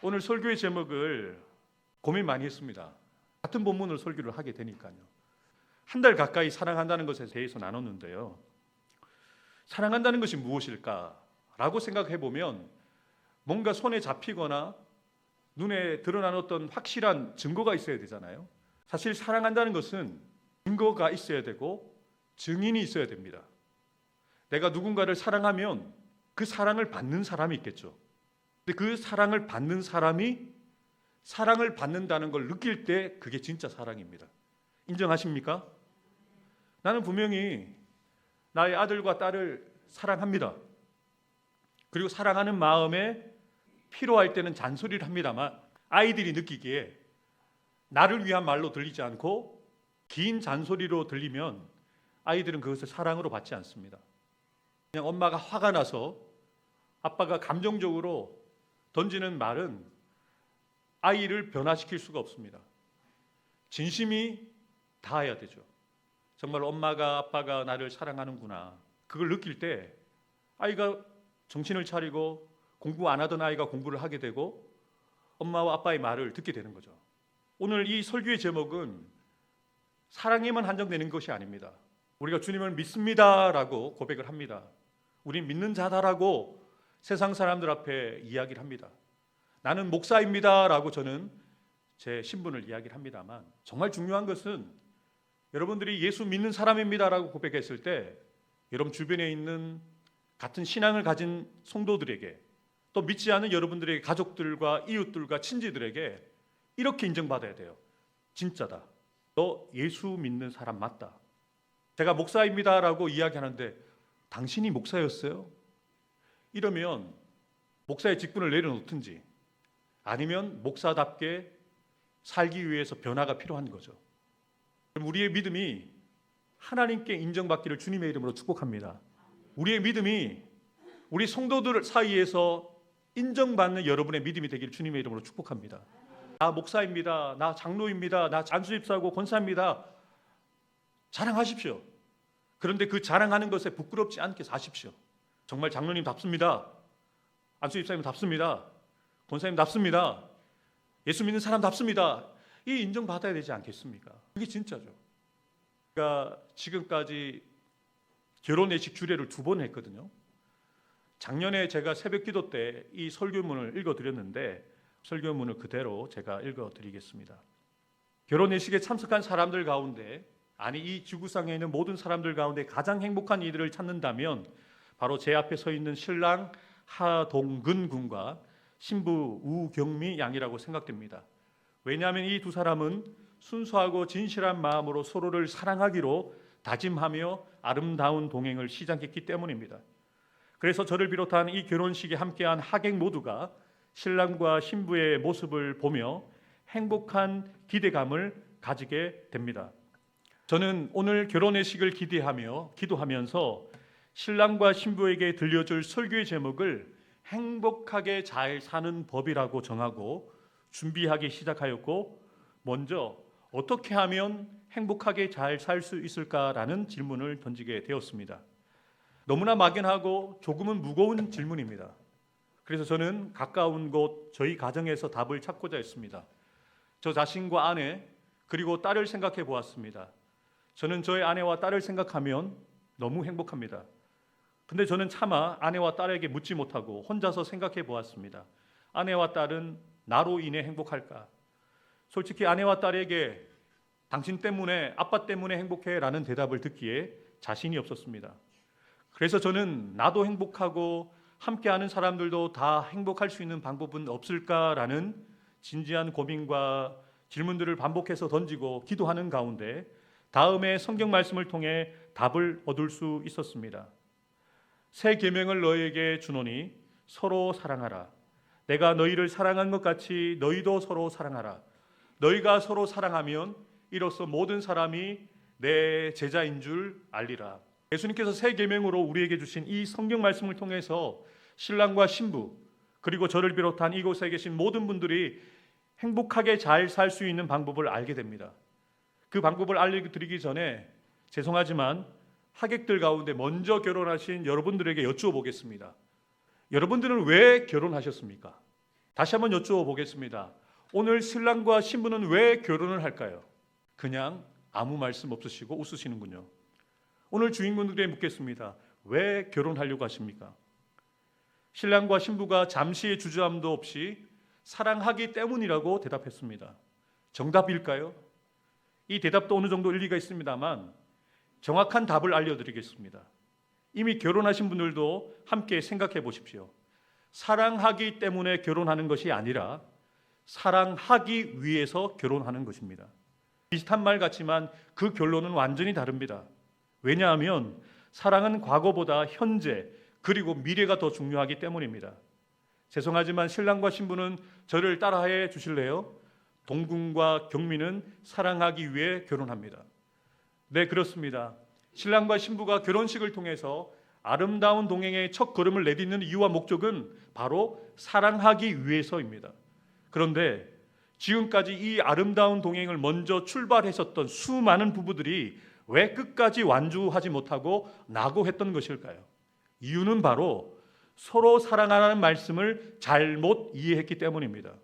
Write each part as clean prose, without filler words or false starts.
오늘 설교의 제목을 고민 많이 했습니다. 같은 본문을 설교를 하게 되니까요. 한 달 가까이 사랑한다는 것에 대해서 나눴는데요. 사랑한다는 것이 무엇일까라고 생각해 보면 뭔가 손에 잡히거나 눈에 드러나는 어떤 확실한 증거가 있어야 되잖아요. 사실 사랑한다는 것은 증거가 있어야 되고 증인이 있어야 됩니다. 내가 누군가를 사랑하면 그 사랑을 받는 사람이 있겠죠. 근데 그 사랑을 받는 사람이 사랑을 받는다는 걸 느낄 때 그게 진짜 사랑입니다. 인정하십니까? 나는 분명히 나의 아들과 딸을 사랑합니다. 그리고 사랑하는 마음에 필요할 때는 잔소리를 합니다만 아이들이 느끼기에 나를 위한 말로 들리지 않고 긴 잔소리로 들리면 아이들은 그것을 사랑으로 받지 않습니다. 그냥 엄마가 화가 나서 아빠가 감정적으로 던지는 말은 아이를 변화시킬 수가 없습니다. 진심이 닿아야 되죠. 정말 엄마가 아빠가 나를 사랑하는구나. 그걸 느낄 때 아이가 정신을 차리고 공부 안 하던 아이가 공부를 하게 되고 엄마와 아빠의 말을 듣게 되는 거죠. 오늘 이 설교의 제목은 사랑에만 한정되는 것이 아닙니다. 우리가 주님을 믿습니다라고 고백을 합니다. 우린 믿는 자다라고 세상 사람들 앞에 이야기를 합니다. 나는 목사입니다라고 저는 제 신분을 이야기를 합니다만 정말 중요한 것은 여러분들이 예수 믿는 사람입니다라고 고백했을 때 여러분 주변에 있는 같은 신앙을 가진 성도들에게 또 믿지 않은 여러분들의 가족들과 이웃들과 친지들에게 이렇게 인정받아야 돼요. 진짜다. 너 예수 믿는 사람 맞다. 제가 목사입니다라고 이야기하는데 당신이 목사였어요? 이러면 목사의 직분을 내려놓든지 아니면 목사답게 살기 위해서 변화가 필요한 거죠. 그럼 우리의 믿음이 하나님께 인정받기를 주님의 이름으로 축복합니다. 우리의 믿음이 우리 성도들 사이에서 인정받는 여러분의 믿음이 되기를 주님의 이름으로 축복합니다. 나 목사입니다. 나 장로입니다. 나 안수집사고 권사입니다. 자랑하십시오. 그런데 그 자랑하는 것에 부끄럽지 않게 사십시오. 정말 장로님답습니다. 안수집사님답습니다. 권사님답습니다. 예수 믿는 사람답습니다. 이 인정받아야 되지 않겠습니까? 그게 진짜죠. 그러니까 지금까지 결혼 예식 주례를 2번 했거든요. 작년에 제가 새벽 기도 때 이 설교문을 읽어드렸는데 설교문을 그대로 제가 읽어드리겠습니다. 결혼 예식에 참석한 사람들 가운데 아니 이 지구상에 있는 모든 사람들 가운데 가장 행복한 이들을 찾는다면 바로 제 앞에 서 있는 신랑 하동근 군과 신부 우경미 양이라고 생각됩니다. 왜냐하면 이 2 사람은 순수하고 진실한 마음으로 서로를 사랑하기로 다짐하며 아름다운 동행을 시작했기 때문입니다. 그래서 저를 비롯한 이 결혼식에 함께한 하객 모두가 신랑과 신부의 모습을 보며 행복한 기대감을 가지게 됩니다. 저는 오늘 결혼의식을 기대하며 기도하면서 신랑과 신부에게 들려줄 설교의 제목을 행복하게 잘 사는 법이라고 정하고 준비하기 시작하였고 먼저 어떻게 하면 행복하게 잘 살 수 있을까라는 질문을 던지게 되었습니다. 너무나 막연하고 조금은 무거운 질문입니다. 그래서 저는 가까운 곳 저희 가정에서 답을 찾고자 했습니다. 저 자신과 아내 그리고 딸을 생각해 보았습니다. 저는 저의 아내와 딸을 생각하면 너무 행복합니다. 근데 저는 차마 아내와 딸에게 묻지 못하고 혼자서 생각해 보았습니다. 아내와 딸은 나로 인해 행복할까? 솔직히 아내와 딸에게 당신 때문에 아빠 때문에 행복해 라는 대답을 듣기에 자신이 없었습니다. 그래서 저는 나도 행복하고 함께하는 사람들도 다 행복할 수 있는 방법은 없을까라는 진지한 고민과 질문들을 반복해서 던지고 기도하는 가운데 다음에 성경 말씀을 통해 답을 얻을 수 있었습니다. 새 계명을 너희에게 주노니 서로 사랑하라. 내가 너희를 사랑한 것 같이 너희도 서로 사랑하라. 너희가 서로 사랑하면 이로써 모든 사람이 내 제자인 줄 알리라. 예수님께서 새 계명으로 우리에게 주신 이 성경 말씀을 통해서 신랑과 신부 그리고 저를 비롯한 이곳에 계신 모든 분들이 행복하게 잘 살 수 있는 방법을 알게 됩니다. 그 방법을 알려드리기 전에 죄송하지만 하객들 가운데 먼저 결혼하신 여러분들에게 여쭈어보겠습니다. 여러분들은 왜 결혼하셨습니까? 다시 한번 여쭤보겠습니다. 오늘 신랑과 신부는 왜 결혼을 할까요? 그냥 아무 말씀 없으시고 웃으시는군요. 오늘 주인공들에게 묻겠습니다. 왜 결혼하려고 하십니까? 신랑과 신부가 잠시의 주저함도 없이 사랑하기 때문이라고 대답했습니다. 정답일까요? 이 대답도 어느 정도 일리가 있습니다만 정확한 답을 알려드리겠습니다. 이미 결혼하신 분들도 함께 생각해 보십시오. 사랑하기 때문에 결혼하는 것이 아니라 사랑하기 위해서 결혼하는 것입니다. 비슷한 말 같지만 그 결론은 완전히 다릅니다. 왜냐하면 사랑은 과거보다 현재 그리고 미래가 더 중요하기 때문입니다. 죄송하지만 신랑과 신부는 저를 따라해 주실래요? 동궁과 경미는 사랑하기 위해 결혼합니다. 네, 그렇습니다. 신랑과 신부가 결혼식을 통해서 아름다운 동행의 첫 걸음을 내딛는 이유와 목적은 바로 사랑하기 위해서입니다. 그런데 지금까지 이 아름다운 동행을 먼저 출발했었던 수많은 부부들이 왜 끝까지 완주하지 못하고 낙오했던 것일까요? 이유는 바로 서로 사랑하라는 말씀을 잘못 이해했기 때문입니다.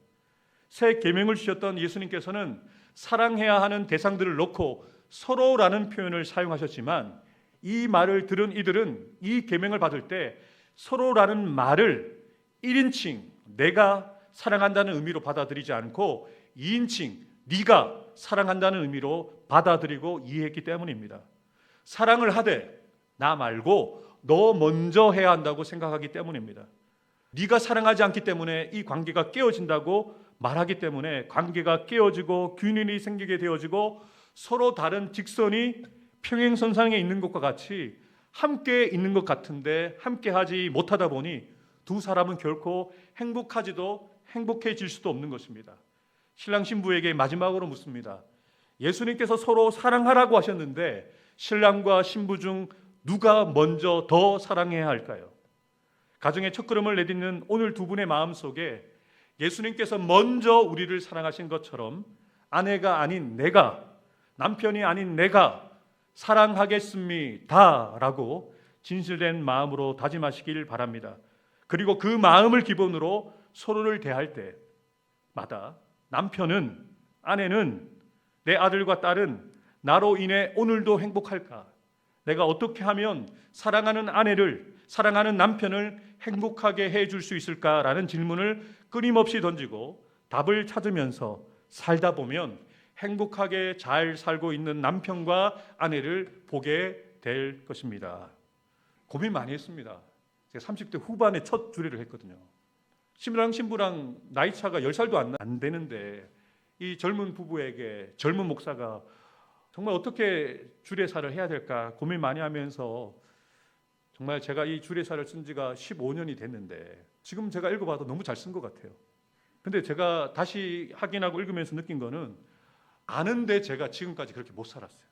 새 계명을 주셨던 예수님께서는 사랑해야 하는 대상들을 놓고 서로라는 표현을 사용하셨지만 이 말을 들은 이들은 이 계명을 받을 때 서로라는 말을 1인칭 내가 사랑한다는 의미로 받아들이지 않고 2인칭 네가 사랑한다는 의미로 받아들이고 이해했기 때문입니다. 사랑을 하되 나 말고 너 먼저 해야 한다고 생각하기 때문입니다. 네가 사랑하지 않기 때문에 이 관계가 깨어진다고 말하기 때문에 관계가 깨어지고 균일이 생기게 되어지고 서로 다른 직선이 평행선상에 있는 것과 같이 함께 있는 것 같은데 함께 하지 못하다 보니 두 사람은 결코 행복해질 수도 없는 것입니다. 신랑 신부에게 마지막으로 묻습니다. 예수님께서 서로 사랑하라고 하셨는데 신랑과 신부 중 누가 먼저 더 사랑해야 할까요? 가정의 첫걸음을 내딛는 오늘 두 분의 마음속에 예수님께서 먼저 우리를 사랑하신 것처럼 아내가 아닌 내가, 남편이 아닌 내가 사랑하겠습니다 라고 진실된 마음으로 다짐하시길 바랍니다. 그리고 그 마음을 기본으로 서로를 대할 때마다 남편은, 아내는, 내 아들과 딸은 나로 인해 오늘도 행복할까? 내가 어떻게 하면 사랑하는 아내를, 사랑하는 남편을 행복하게 해줄 수 있을까라는 질문을 끊임없이 던지고 답을 찾으면서 살다 보면 행복하게 잘 살고 있는 남편과 아내를 보게 될 것입니다. 고민 많이 했습니다. 제가 30대 후반에 첫 주례를 했거든요. 신랑 신부랑 나이 차가 10살도 안 되는데 이 젊은 부부에게 젊은 목사가 정말 어떻게 주례사를 해야 될까 고민 많이 하면서 정말 제가 이 주례사를 쓴 지가 15년이 됐는데 지금 제가 읽어봐도 너무 잘 쓴 것 같아요. 근데 제가 다시 확인하고 읽으면서 느낀 거는 아는데 제가 지금까지 그렇게 못 살았어요.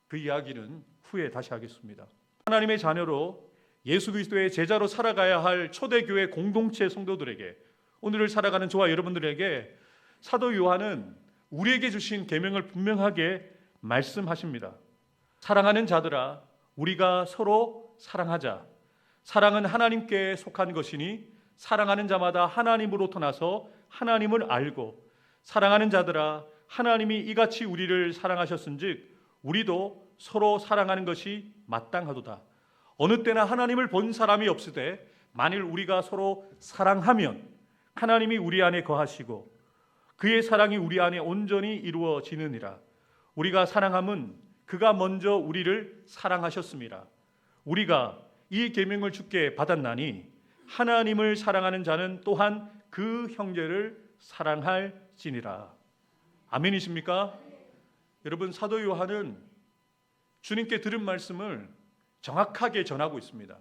그 이야기는 후에 다시 하겠습니다. 하나님의 자녀로 예수 그리스도의 제자로 살아가야 할 초대교회 공동체 성도들에게, 오늘을 살아가는 저와 여러분들에게 사도 요한은 우리에게 주신 계명을 분명하게 말씀하십니다. 사랑하는 자들아, 우리가 서로 사랑하자. 사랑은 하나님께 속한 것이니 사랑하는 자마다 하나님으로부터 나서 하나님을 알고, 사랑하는 자들아, 하나님이 이같이 우리를 사랑하셨은즉 우리도 서로 사랑하는 것이 마땅하도다. 어느 때나 하나님을 본 사람이 없으되 만일 우리가 서로 사랑하면 하나님이 우리 안에 거하시고 그의 사랑이 우리 안에 온전히 이루어지느니라. 우리가 사랑함은 그가 먼저 우리를 사랑하셨습니다. 우리가 이 계명을 주께 받았나니 하나님을 사랑하는 자는 또한 그 형제를 사랑할지니라. 아멘이십니까? 여러분, 사도 요한은 주님께 들은 말씀을 정확하게 전하고 있습니다.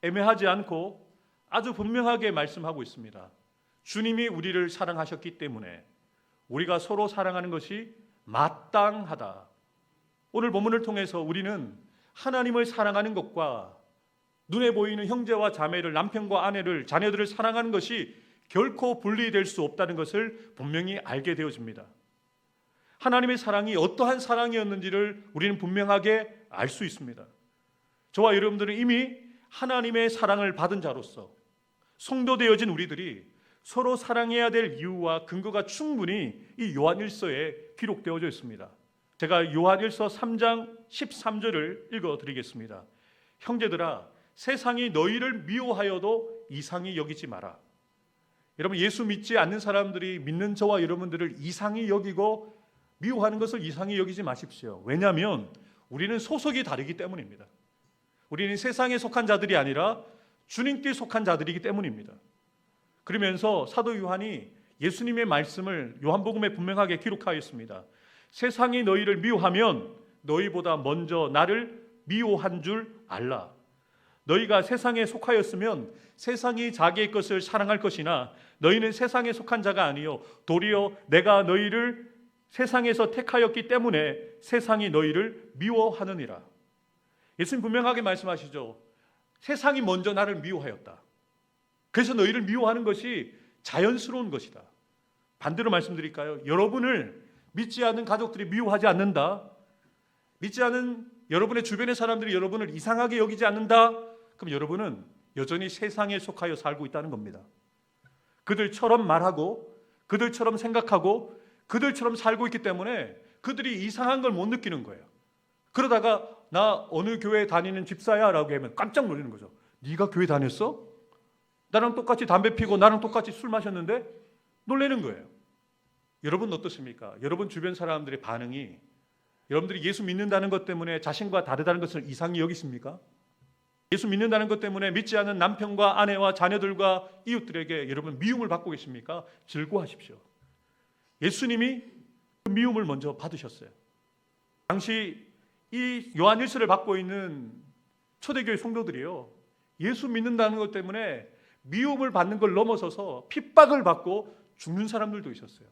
애매하지 않고 아주 분명하게 말씀하고 있습니다. 주님이 우리를 사랑하셨기 때문에 우리가 서로 사랑하는 것이 마땅하다. 오늘 본문을 통해서 우리는 하나님을 사랑하는 것과 눈에 보이는 형제와 자매를, 남편과 아내를, 자녀들을 사랑하는 것이 결코 분리될 수 없다는 것을 분명히 알게 되어집니다. 하나님의 사랑이 어떠한 사랑이었는지를 우리는 분명하게 알 수 있습니다. 저와 여러분들은 이미 하나님의 사랑을 받은 자로서 성도 되어진 우리들이 서로 사랑해야 될 이유와 근거가 충분히 이 요한일서에 기록되어져 있습니다. 제가 요한일서 3장 13절을 읽어드리겠습니다. 형제들아, 세상이 너희를 미워하여도 이상히 여기지 마라. 여러분, 예수 믿지 않는 사람들이 믿는 저와 여러분들을 이상히 여기고 미워하는 것을 이상히 여기지 마십시오. 왜냐하면 우리는 소속이 다르기 때문입니다. 우리는 세상에 속한 자들이 아니라 주님께 속한 자들이기 때문입니다. 그러면서 사도 요한이 예수님의 말씀을 요한복음에 분명하게 기록하였습니다. 세상이 너희를 미워하면 너희보다 먼저 나를 미워한 줄 알라. 너희가 세상에 속하였으면 세상이 자기의 것을 사랑할 것이나 너희는 세상에 속한 자가 아니요 도리어 내가 너희를 세상에서 택하였기 때문에 세상이 너희를 미워하느니라. 예수님 분명하게 말씀하시죠. 세상이 먼저 나를 미워하였다. 그래서 너희를 미워하는 것이 자연스러운 것이다. 반대로 말씀드릴까요? 여러분을 믿지 않는 가족들이 미워하지 않는다. 믿지 않은 여러분의 주변의 사람들이 여러분을 이상하게 여기지 않는다. 그럼 여러분은 여전히 세상에 속하여 살고 있다는 겁니다. 그들처럼 말하고 그들처럼 생각하고 그들처럼 살고 있기 때문에 그들이 이상한 걸 못 느끼는 거예요. 그러다가 나 어느 교회 다니는 집사야 라고 하면 깜짝 놀라는 거죠. 네가 교회 다녔어? 나랑 똑같이 담배 피고 나랑 똑같이 술 마셨는데? 놀라는 거예요. 여러분 어떻습니까? 여러분 주변 사람들의 반응이 여러분들이 예수 믿는다는 것 때문에 자신과 다르다는 것을 이상히 여기십니까? 예수 믿는다는 것 때문에 믿지 않은 남편과 아내와 자녀들과 이웃들에게 여러분 미움을 받고 계십니까? 즐거워하십시오. 예수님이 그 미움을 먼저 받으셨어요. 당시 이 요한일서를 받고 있는 초대교회 성도들이요, 예수 믿는다는 것 때문에 미움을 받는 걸 넘어서서 핍박을 받고 죽는 사람들도 있었어요.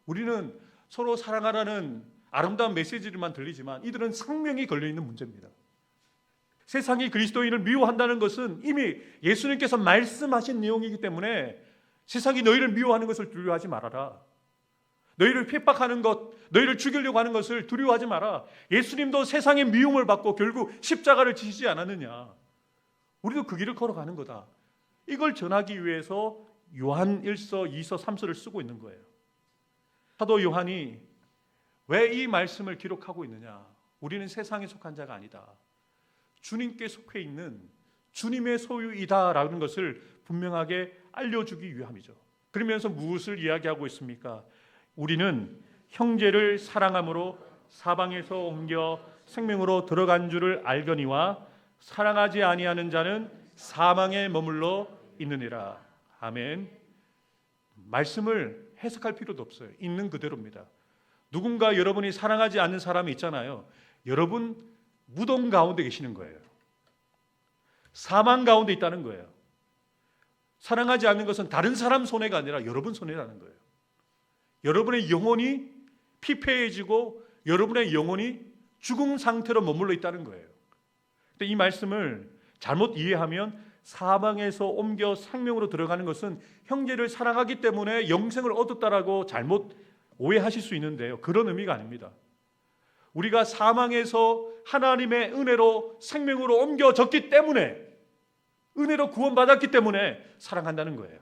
우리는 서로 사랑하라는 아름다운 메시지만 들리지만 이들은 생명이 걸려있는 문제입니다. 세상이 그리스도인을 미워한다는 것은 이미 예수님께서 말씀하신 내용이기 때문에 세상이 너희를 미워하는 것을 두려워하지 말아라. 너희를 핍박하는 것, 너희를 죽이려고 하는 것을 두려워하지 마라. 예수님도 세상의 미움을 받고 결국 십자가를 지시지 않았느냐. 우리도 그 길을 걸어가는 거다. 이걸 전하기 위해서 요한 1서, 2서, 3서를 쓰고 있는 거예요. 사도 요한이 왜 이 말씀을 기록하고 있느냐. 우리는 세상에 속한 자가 아니다. 주님께 속해 있는 주님의 소유이다라는 것을 분명하게 알려주기 위함이죠. 그러면서 무엇을 이야기하고 있습니까? 우리는 형제를 사랑함으로 사방에서 옮겨 생명으로 들어간 줄을 알거니와 사랑하지 아니하는 자는 사망에 머물러 있느니라. 아멘. 말씀을 해석할 필요도 없어요. 있는 그대로입니다. 누군가 여러분이 사랑하지 않는 사람이 있잖아요. 여러분 무덤 가운데 계시는 거예요. 사망 가운데 있다는 거예요. 사랑하지 않는 것은 다른 사람 손해가 아니라 여러분 손해라는 거예요. 여러분의 영혼이 피폐해지고 여러분의 영혼이 죽은 상태로 머물러 있다는 거예요. 근데 이 말씀을 잘못 이해하면 사망에서 옮겨 생명으로 들어가는 것은 형제를 사랑하기 때문에 영생을 얻었다라고 잘못 오해하실 수 있는데요. 그런 의미가 아닙니다. 우리가 사망에서 하나님의 은혜로 생명으로 옮겨졌기 때문에, 은혜로 구원받았기 때문에 사랑한다는 거예요.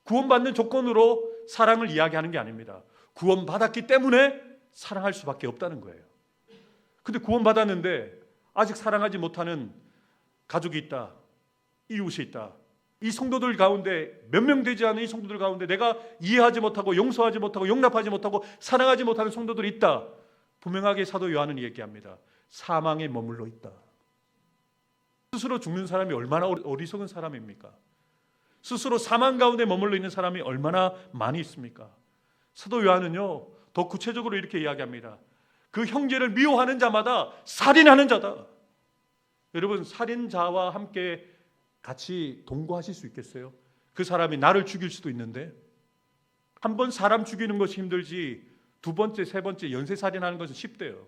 구원받는 조건으로 사랑을 이야기하는 게 아닙니다. 구원받았기 때문에 사랑할 수밖에 없다는 거예요. 근데 구원받았는데 아직 사랑하지 못하는 가족이 있다, 이웃이 있다. 이 성도들 가운데, 몇 명 되지 않은 이 성도들 가운데 내가 이해하지 못하고 용서하지 못하고 용납하지 못하고 사랑하지 못하는 성도들이 있다. 분명하게 사도 요한은 얘기합니다. 사망에 머물러 있다. 스스로 죽는 사람이 얼마나 어리석은 사람입니까? 스스로 사망 가운데 머물러 있는 사람이 얼마나 많이 있습니까? 사도 요한은요, 더 구체적으로 이렇게 이야기합니다. 그 형제를 미워하는 자마다 살인하는 자다. 여러분, 살인자와 함께 같이 동거하실 수 있겠어요? 그 사람이 나를 죽일 수도 있는데, 한 번 사람 죽이는 것이 힘들지 두 번째, 세 번째 연쇄살인하는 것은 쉽대요.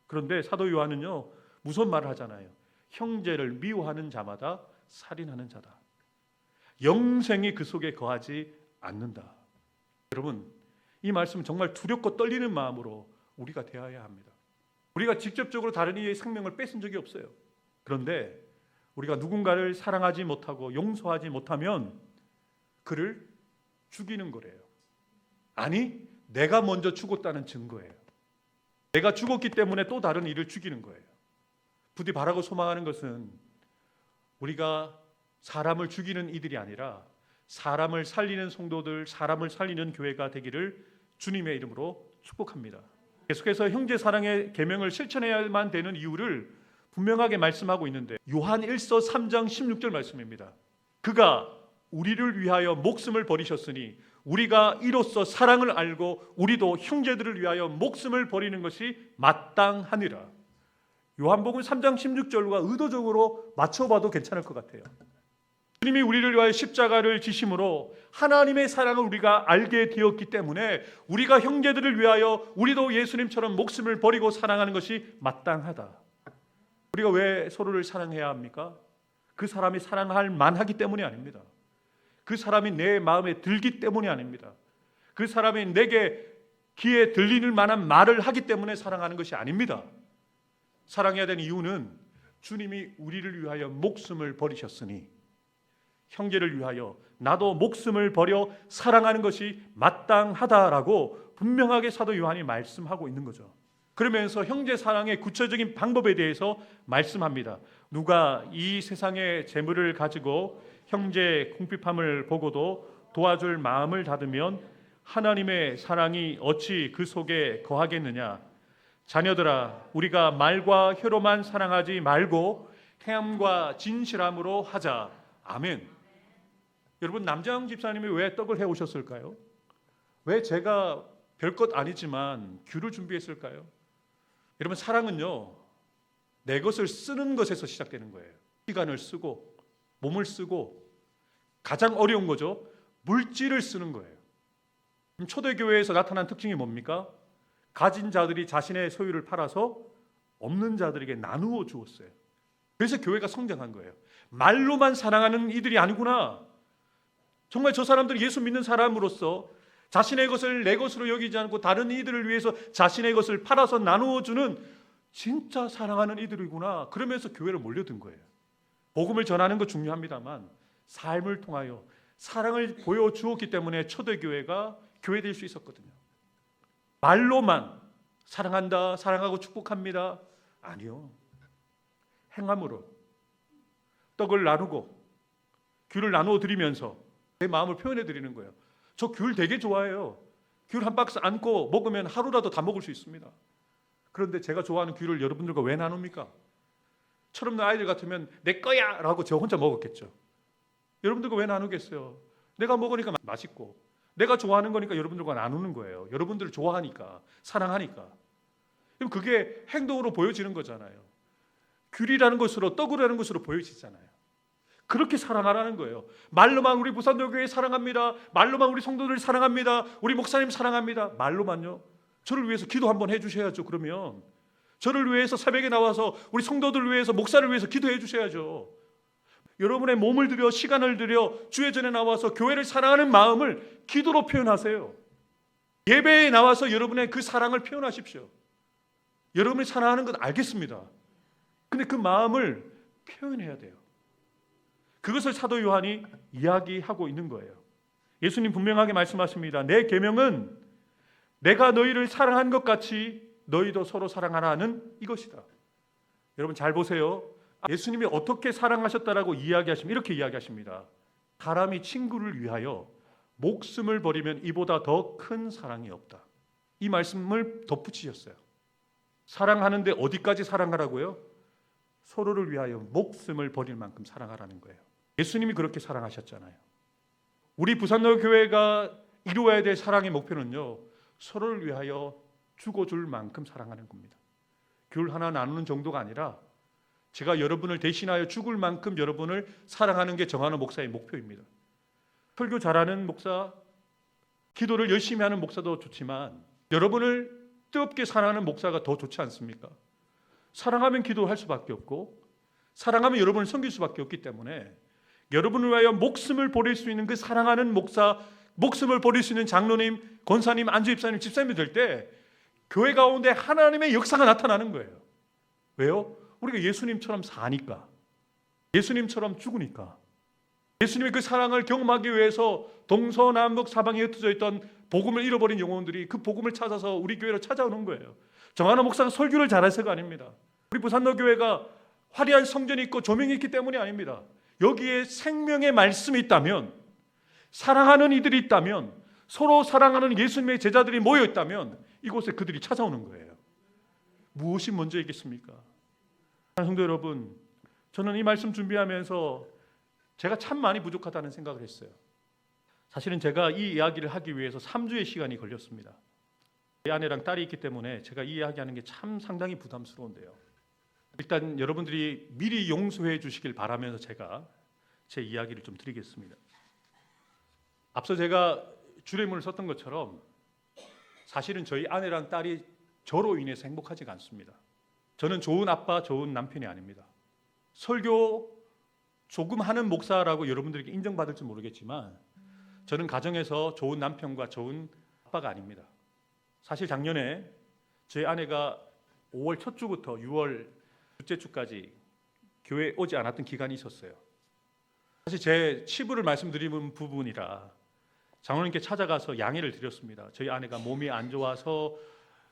그런데 사도 요한은요, 무슨 말을 하잖아요. 형제를 미워하는 자마다 살인하는 자다. 영생이 그 속에 거하지 않는다. 여러분, 이 말씀은 정말 두렵고 떨리는 마음으로 우리가 대해야 합니다. 우리가 직접적으로 다른 이의 생명을 뺏은 적이 없어요. 그런데 우리가 누군가를 사랑하지 못하고 용서하지 못하면 그를 죽이는 거래요. 아니, 내가 먼저 죽었다는 증거예요. 내가 죽었기 때문에 또 다른 이를 죽이는 거예요. 부디 바라고 소망하는 것은 우리가 사람을 죽이는 이들이 아니라 사람을 살리는 성도들, 사람을 살리는 교회가 되기를 주님의 이름으로 축복합니다. 계속해서 형제 사랑의 계명을 실천해야만 되는 이유를 분명하게 말씀하고 있는데 요한 1서 3장 16절 말씀입니다. 그가 우리를 위하여 목숨을 버리셨으니 우리가 이로써 사랑을 알고 우리도 형제들을 위하여 목숨을 버리는 것이 마땅하니라. 요한복음 3장 16절과 의도적으로 맞춰봐도 괜찮을 것 같아요. 주님이 우리를 위하여 십자가를 지심으로 하나님의 사랑을 우리가 알게 되었기 때문에 우리가 형제들을 위하여 우리도 예수님처럼 목숨을 버리고 사랑하는 것이 마땅하다. 우리가 왜 서로를 사랑해야 합니까? 그 사람이 사랑할 만하기 때문이 아닙니다. 그 사람이 내 마음에 들기 때문이 아닙니다. 그 사람이 내게 귀에 들리는 만한 말을 하기 때문에 사랑하는 것이 아닙니다. 사랑해야 되는 이유는 주님이 우리를 위하여 목숨을 버리셨으니 형제를 위하여 나도 목숨을 버려 사랑하는 것이 마땅하다라고 분명하게 사도 요한이 말씀하고 있는 거죠. 그러면서 형제 사랑의 구체적인 방법에 대해서 말씀합니다. 누가 이 세상의 재물을 가지고 형제 궁핍함을 보고도 도와줄 마음을 닫으면 하나님의 사랑이 어찌 그 속에 거하겠느냐. 자녀들아, 우리가 말과 혀로만 사랑하지 말고 행함과 진실함으로 하자. 아멘. 여러분, 남자영 집사님이 왜 떡을 해오셨을까요? 왜 제가 별것 아니지만 귤을 준비했을까요? 여러분, 사랑은요, 내 것을 쓰는 것에서 시작되는 거예요. 시간을 쓰고 몸을 쓰고 가장 어려운 거죠. 물질을 쓰는 거예요. 초대교회에서 나타난 특징이 뭡니까? 가진 자들이 자신의 소유를 팔아서 없는 자들에게 나누어 주었어요. 그래서 교회가 성장한 거예요. 말로만 사랑하는 이들이 아니구나. 정말 저 사람들이 예수 믿는 사람으로서 자신의 것을 내 것으로 여기지 않고 다른 이들을 위해서 자신의 것을 팔아서 나누어 주는 진짜 사랑하는 이들이구나. 그러면서 교회를 몰려든 거예요. 복음을 전하는 거 중요합니다만 삶을 통하여 사랑을 보여주었기 때문에 초대교회가 교회될 수 있었거든요. 말로만 사랑한다, 사랑하고 축복합니다. 아니요. 행함으로 떡을 나누고 귤을 나누어 드리면서 내 마음을 표현해 드리는 거예요. 저 귤 되게 좋아해요. 귤 한 박스 안고 먹으면 하루라도 다 먹을 수 있습니다. 그런데 제가 좋아하는 귤을 여러분들과 왜 나눕니까? 철없는 아이들 같으면 내 거야 라고 저 혼자 먹었겠죠. 여러분들과 왜 나누겠어요? 내가 먹으니까 맛있고 내가 좋아하는 거니까 여러분들과 나누는 거예요. 여러분들을 좋아하니까, 사랑하니까. 그럼 그게 행동으로 보여지는 거잖아요. 귤이라는 것으로, 떡이라는 것으로 보여지잖아요. 그렇게 사랑하라는 거예요. 말로만 우리 부산도교회 사랑합니다. 말로만 우리 성도들 사랑합니다. 우리 목사님 사랑합니다. 말로만요. 저를 위해서 기도 한번 해주셔야죠. 그러면 저를 위해서 새벽에 나와서 우리 성도들을 위해서, 목사를 위해서 기도해 주셔야죠. 여러분의 몸을 들여, 시간을 들여 주의 전에 나와서 교회를 사랑하는 마음을 기도로 표현하세요. 예배에 나와서 여러분의 그 사랑을 표현하십시오. 여러분이 사랑하는 건 알겠습니다. 근데 그 마음을 표현해야 돼요. 그것을 사도 요한이 이야기하고 있는 거예요. 예수님 분명하게 말씀하십니다. 내 계명은 내가 너희를 사랑한 것 같이 너희도 서로 사랑하라는 이것이다. 여러분 잘 보세요. 예수님이 어떻게 사랑하셨다라고 이야기하시면 이렇게 이야기하십니다. 사람이 친구를 위하여 목숨을 버리면 이보다 더 큰 사랑이 없다. 이 말씀을 덧붙이셨어요. 사랑하는데 어디까지 사랑하라고요? 서로를 위하여 목숨을 버릴 만큼 사랑하라는 거예요. 예수님이 그렇게 사랑하셨잖아요. 우리 부산로 교회가 이루어야 될 사랑의 목표는요, 서로를 위하여 죽어줄 만큼 사랑하는 겁니다. 귤 하나 나누는 정도가 아니라 제가 여러분을 대신하여 죽을 만큼 여러분을 사랑하는 게 정하는 목사의 목표입니다. 설교 잘하는 목사, 기도를 열심히 하는 목사도 좋지만 여러분을 뜨겁게 사랑하는 목사가 더 좋지 않습니까? 사랑하면 기도할 수밖에 없고 사랑하면 여러분을 섬길 수밖에 없기 때문에 여러분을 위하여 목숨을 버릴 수 있는 그 사랑하는 목사, 목숨을 버릴 수 있는 장로님, 권사님, 안주입사님, 집사님이 될 때 교회 가운데 하나님의 역사가 나타나는 거예요. 왜요? 우리가 예수님처럼 사니까, 예수님처럼 죽으니까. 예수님의 그 사랑을 경험하기 위해서 동서남북 사방에 흩어져 있던 복음을 잃어버린 영혼들이 그 복음을 찾아서 우리 교회로 찾아오는 거예요. 정하나 목사가 설교를 잘해서가 아닙니다. 우리 부산로교회가 화려한 성전이 있고 조명이 있기 때문이 아닙니다. 여기에 생명의 말씀이 있다면, 사랑하는 이들이 있다면, 서로 사랑하는 예수님의 제자들이 모여 있다면 이곳에 그들이 찾아오는 거예요. 무엇이 먼저이겠습니까? 성도 여러분, 저는 이 말씀 준비하면서 제가 참 많이 부족하다는 생각을 했어요. 사실은 제가 이 이야기를 하기 위해서 3주의 시간이 걸렸습니다. 제 아내랑 딸이 있기 때문에 제가 이 이야기하는 게 참 상당히 부담스러운데요. 일단 여러분들이 미리 용서해 주시길 바라면서 제가 제 이야기를 좀 드리겠습니다. 앞서 제가 주례문을 썼던 것처럼 사실은 저희 아내랑 딸이 저로 인해서 행복하지가 않습니다. 저는 좋은 아빠, 좋은 남편이 아닙니다. 설교 조금 하는 목사라고 여러분들에게 인정받을지 모르겠지만 저는 가정에서 좋은 남편과 좋은 아빠가 아닙니다. 사실 작년에 저희 아내가 5월 첫 주부터 6월 둘째 주까지 교회에 오지 않았던 기간이 있었어요. 사실 제 치부를 말씀드리는 부분이라 장로님께 찾아가서 양해를 드렸습니다. 저희 아내가 몸이 안 좋아서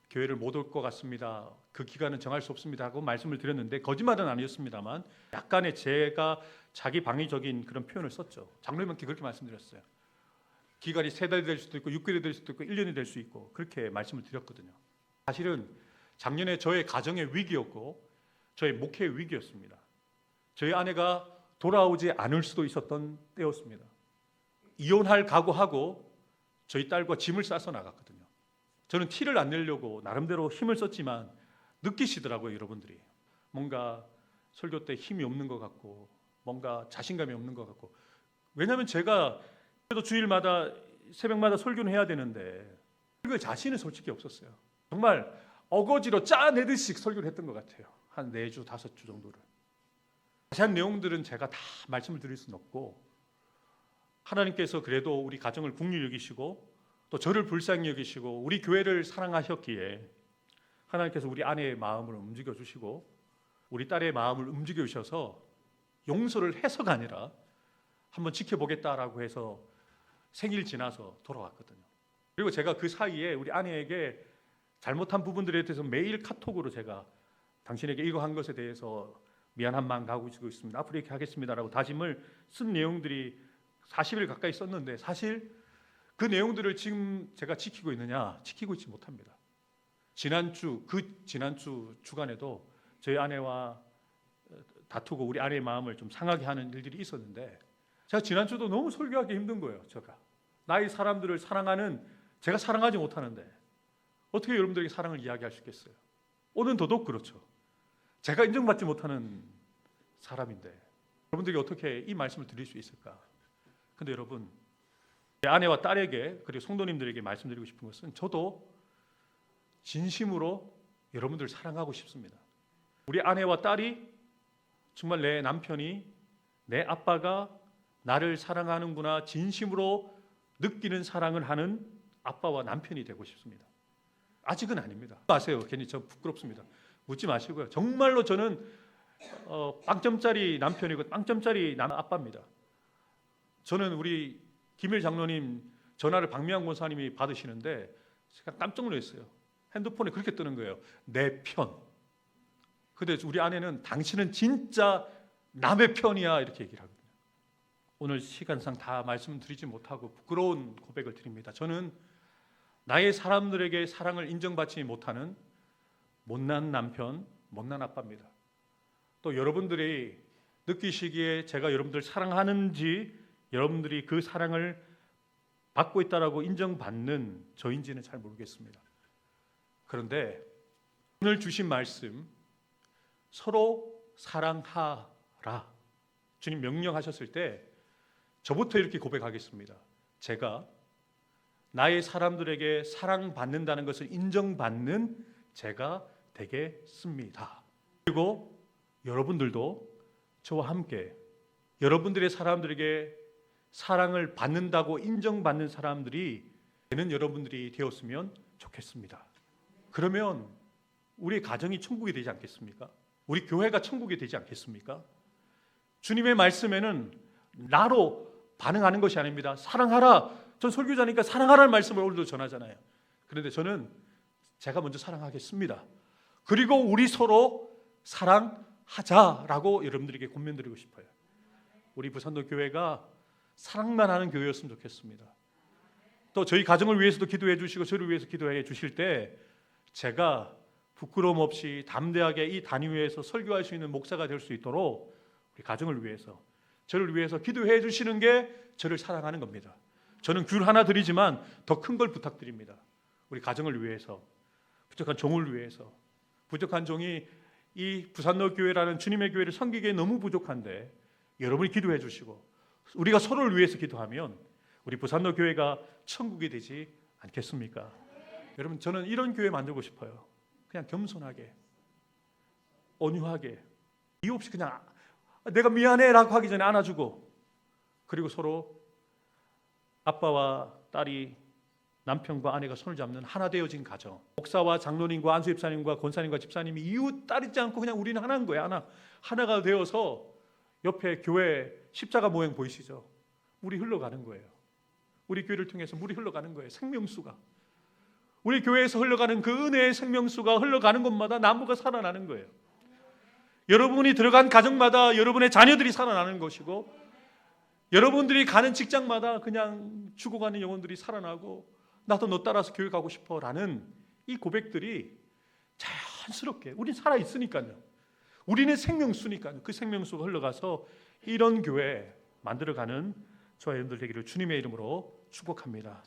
교회를 못 올 것 같습니다. 그 기간은 정할 수 없습니다 하고 말씀을 드렸는데 거짓말은 아니었습니다만 약간의 제가 자기 방위적인 그런 표현을 썼죠. 장로님께 그렇게 말씀드렸어요. 기간이 3달이 될 수도 있고 6개월이 될 수도 있고 1년이 될 수 있고 그렇게 말씀을 드렸거든요. 사실은 작년에 저의 가정의 위기였고 저의 목회의 위기였습니다. 저희 아내가 돌아오지 않을 수도 있었던 때였습니다. 이혼할 각오하고 저희 딸과 짐을 싸서 나갔거든요. 저는 티를 안 내려고 나름대로 힘을 썼지만 느끼시더라고요, 여러분들이. 뭔가 설교 때 힘이 없는 것 같고 뭔가 자신감이 없는 것 같고. 왜냐하면 제가 그래도 주일마다 새벽마다 설교는 해야 되는데 설교의 자신은 솔직히 없었어요. 정말 어거지로 짜내듯이 설교를 했던 것 같아요. 한 4주, 5주 정도를. 자세한 내용들은 제가 다 말씀을 드릴 수는 없고 하나님께서 그래도 우리 가정을 긍휼히 여기시고 또 저를 불쌍히 여기시고 우리 교회를 사랑하셨기에 하나님께서 우리 아내의 마음을 움직여 주시고 우리 딸의 마음을 움직여 주셔서 용서를 해서가 아니라 한번 지켜보겠다라고 해서 생일 지나서 돌아왔거든요. 그리고 제가 그 사이에 우리 아내에게 잘못한 부분들에 대해서 매일 카톡으로 제가 당신에게 이거 한 것에 대해서 미안한 마음 가지고 있습니다. 앞으로 이렇게 하겠습니다라고 다짐을 쓴 내용들이 40일 가까이 썼는데 사실 그 내용들을 지금 제가 지키고 있느냐? 지키고 있지 못합니다. 지난주 주간에도 저희 아내와 다투고 우리 아내의 마음을 좀 상하게 하는 일들이 있었는데 제가 지난주도 너무 설교하기 힘든 거예요. 제가 나의 사람들을 사랑하는 제가 사랑하지 못하는데 어떻게 여러분들에게 사랑을 이야기할 수 있겠어요? 오늘 더더욱 그렇죠. 제가 인정받지 못하는 사람인데 여러분들에게 어떻게 이 말씀을 드릴 수 있을까? 근데 여러분, 제 아내와 딸에게 그리고 성도님들에게 말씀드리고 싶은 것은 저도 진심으로 여러분들을 사랑하고 싶습니다. 우리 아내와 딸이 정말 내 남편이 내 아빠가 나를 사랑하는구나 진심으로 느끼는 사랑을 하는 아빠와 남편이 되고 싶습니다. 아직은 아닙니다. 아세요? 괜히 저 부끄럽습니다. 묻지 마시고요. 정말로 저는 빵점짜리 남편이고 빵점짜리 아빠입니다. 저는 우리 김일 장로님 전화를 박미양 권사님이 받으시는데 제가 깜짝 놀랐어요. 핸드폰에 그렇게 뜨는 거예요. 내 편. 근데 우리 아내는 당신은 진짜 남의 편이야 이렇게 얘기를 하거든요. 오늘 시간상 다 말씀드리지 못하고 부끄러운 고백을 드립니다. 저는 나의 사람들에게 사랑을 인정받지 못하는 못난 남편, 못난 아빠입니다. 또 여러분들이 느끼시기에 제가 여러분들 사랑하는지 여러분들이 그 사랑을 받고 있다라고 인정받는 저인지는 잘 모르겠습니다. 그런데 오늘 주신 말씀 서로 사랑하라 주님 명령하셨을 때 저부터 이렇게 고백하겠습니다. 제가 나의 사람들에게 사랑받는다는 것을 인정받는 제가 되겠습니다. 그리고 여러분들도 저와 함께 여러분들의 사람들에게 사랑을 받는다고 인정받는 사람들이 되는 여러분들이 되었으면 좋겠습니다. 그러면 우리 가정이 천국이 되지 않겠습니까? 우리 교회가 천국이 되지 않겠습니까? 주님의 말씀에는 나로 반응하는 것이 아닙니다. 사랑하라. 전 설교자니까 사랑하라는 말씀을 오늘도 전하잖아요. 그런데 저는 제가 먼저 사랑하겠습니다. 그리고 우리 서로 사랑하자라고 여러분들에게 권면드리고 싶어요. 우리 부산도 교회가 사랑만 하는 교회였으면 좋겠습니다. 또 저희 가정을 위해서도 기도해 주시고 저를 위해서 기도해 주실 때 제가 부끄러움 없이 담대하게 이 단위 위에서 설교할 수 있는 목사가 될 수 있도록 우리 가정을 위해서 저를 위해서 기도해 주시는 게 저를 사랑하는 겁니다. 저는 귤 하나 드리지만 더 큰 걸 부탁드립니다. 우리 가정을 위해서, 부족한 종을 위해서. 부족한 종이 이 부산로 교회라는 주님의 교회를 섬기기에 너무 부족한데 여러분이 기도해 주시고 우리가 서로를 위해서 기도하면 우리 부산로 교회가 천국이 되지 않겠습니까? 여러분, 저는 이런 교회 만들고 싶어요. 그냥 겸손하게, 온유하게, 이유 없이 그냥 내가 미안해라고 하기 전에 안아주고, 그리고 서로 아빠와 딸이 남편과 아내가 손을 잡는 하나 되어진 가정. 목사와 장로님과 안수집사님과 권사님과 집사님이 이웃 따르지 않고 그냥 우리는 하나인 거예요. 하나가 되어서 옆에 교회 십자가 모양 보이시죠? 물이 흘러가는 거예요. 우리 교회를 통해서 물이 흘러가는 거예요. 생명수가. 우리 교회에서 흘러가는 그 은혜의 생명수가 흘러가는 곳마다 나무가 살아나는 거예요. 여러분이 들어간 가정마다 여러분의 자녀들이 살아나는 것이고, 여러분들이 가는 직장마다 그냥 죽어가는 영혼들이 살아나고, 나도 너 따라서 교회 가고 싶어 라는 이 고백들이 자연스럽게, 우린 살아있으니까요, 우리는 생명수니까요, 그 생명수가 흘러가서 이런 교회 만들어가는 저와 여러분들 되기를 주님의 이름으로 축복합니다.